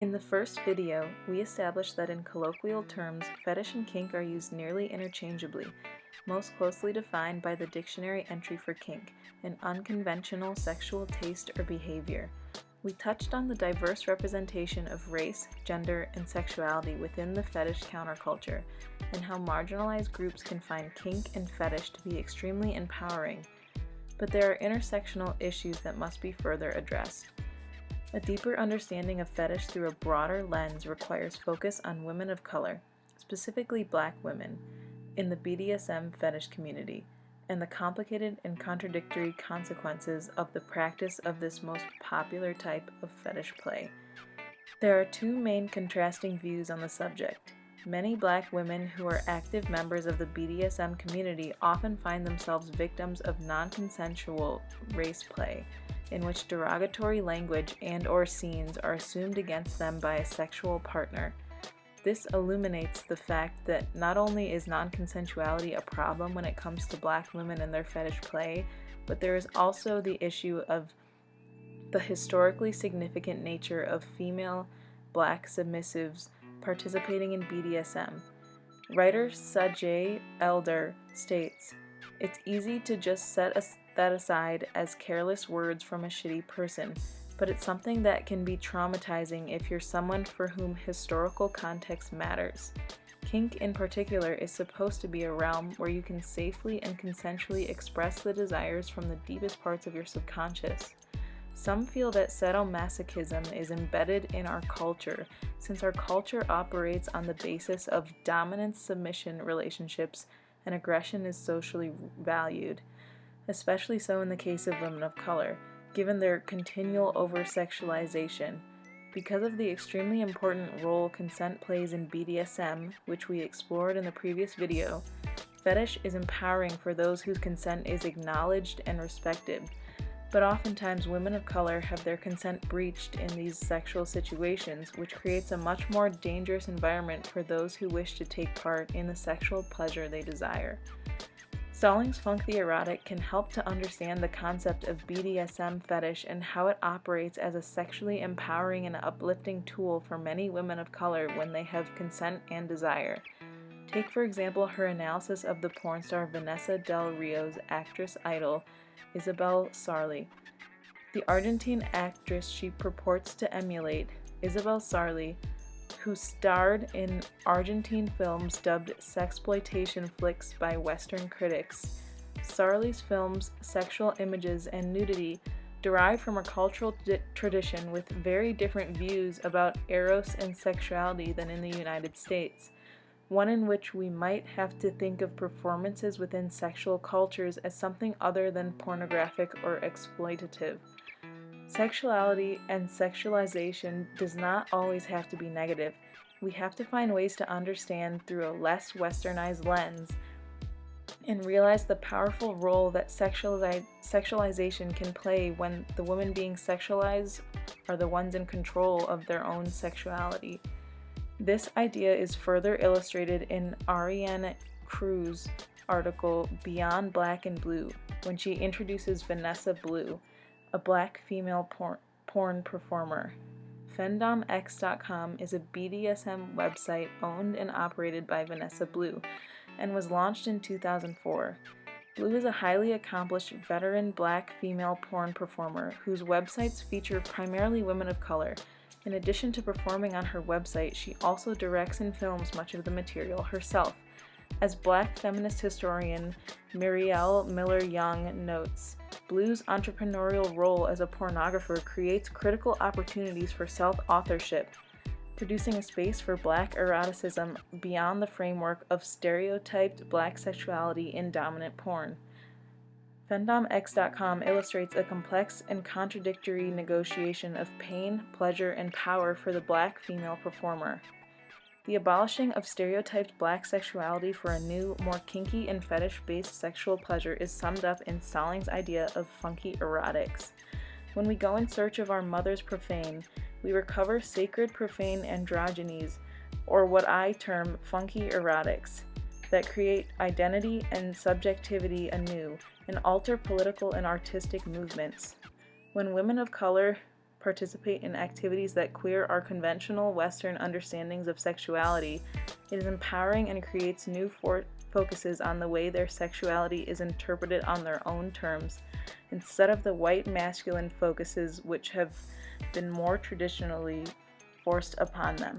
In the first video, we established that in colloquial terms, fetish and kink are used nearly interchangeably, most closely defined by the dictionary entry for kink, an unconventional sexual taste or behavior. We touched on the diverse representation of race, gender, and sexuality within the fetish counterculture, and how marginalized groups can find kink and fetish to be extremely empowering. But there are intersectional issues that must be further addressed. A deeper understanding of fetish through a broader lens requires focus on women of color, specifically Black women, in the BDSM fetish community, and the complicated and contradictory consequences of the practice of this most popular type of fetish play. There are two main contrasting views on the subject. Many Black women who are active members of the BDSM community often find themselves victims of non-consensual race play, in which derogatory language and/or scenes are assumed against them by a sexual partner. This illuminates the fact that not only is non-consensuality a problem when it comes to Black women and their fetish play, but there is also the issue of the historically significant nature of female Black submissives participating in BDSM. Writer Sajay Elder states, "It's easy to just set that aside as careless words from a shitty person, but it's something that can be traumatizing if you're someone for whom historical context matters. Kink in particular is supposed to be a realm where you can safely and consensually express the desires from the deepest parts of your subconscious. Some feel that sadomasochism is embedded in our culture, since our culture operates on the basis of dominance-submission relationships and aggression is socially valued, especially so in the case of women of color, given their continual over-sexualization. Because of the extremely important role consent plays in BDSM, which we explored in the previous video, fetish is empowering for those whose consent is acknowledged and respected. But oftentimes women of color have their consent breached in these sexual situations, which creates a much more dangerous environment for those who wish to take part in the sexual pleasure they desire." Stallings Funk the Erotic can help to understand the concept of BDSM fetish and how it operates as a sexually empowering and uplifting tool for many women of color when they have consent and desire. Take for example her analysis of the porn star Vanessa Del Rio's actress idol, Isabel Sarli. The Argentine actress she purports to emulate, Isabel Sarli, who starred in Argentine films dubbed sexploitation flicks by Western critics. Sarli's films' sexual images and nudity derive from a cultural tradition with very different views about eros and sexuality than in the United States, one in which we might have to think of performances within sexual cultures as something other than pornographic or exploitative. Sexuality and sexualization does not always have to be negative. We have to find ways to understand through a less westernized lens and realize the powerful role that sexualization can play when the women being sexualized are the ones in control of their own sexuality. This idea is further illustrated in Ariane Cruz's article Beyond Black and Blue, when she introduces Vanessa Blue, a Black female porn performer. FemdomX.com is a BDSM website owned and operated by Vanessa Blue and was launched in 2004. Blue is a highly accomplished veteran Black female porn performer whose websites feature primarily women of color. In addition to performing on her website, she also directs and films much of the material herself. As Black feminist historian Muriel Miller-Young notes, Blue's entrepreneurial role as a pornographer creates critical opportunities for self-authorship, producing a space for Black eroticism beyond the framework of stereotyped Black sexuality in dominant porn. FemdomX.com illustrates a complex and contradictory negotiation of pain, pleasure, and power for the Black female performer. The abolishing of stereotyped Black sexuality for a new, more kinky and fetish-based sexual pleasure is summed up in Stallings' idea of funky erotics. When we go in search of our mother's profane, we recover sacred profane androgynies, or what I term funky erotics, that create identity and subjectivity anew and alter political and artistic movements. When women of color participate in activities that queer our conventional Western understandings of sexuality. It is empowering and creates new focuses on the way their sexuality is interpreted on their own terms, instead of the white masculine focuses which have been more traditionally forced upon them.